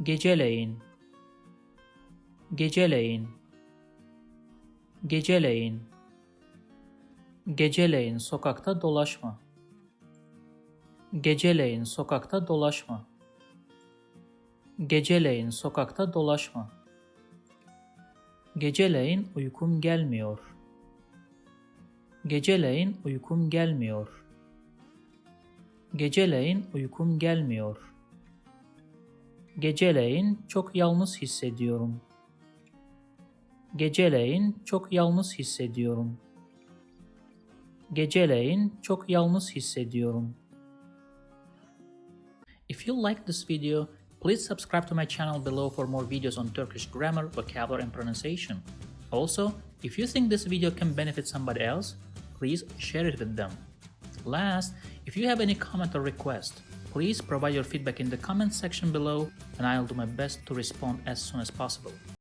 Geceleyin, geceleyin, geceleyin, geceleyin sokakta dolaşma. Geceleyin sokakta dolaşma. Geceleyin sokakta dolaşma. Geceleyin uykum gelmiyor. Geceleyin uykum gelmiyor. Geceleyin uykum gelmiyor. Geceleyin çok yalnız hissediyorum. Geceleyin çok yalnız hissediyorum. Geceleyin çok yalnız hissediyorum. If you like this video, please subscribe to my channel below for more videos on Turkish grammar, vocabulary, and pronunciation. Also, if you think this video can benefit somebody else, please share it with them. Last, if you have any comment or request, please provide your feedback in the comment section below and I'll do my best to respond as soon as possible.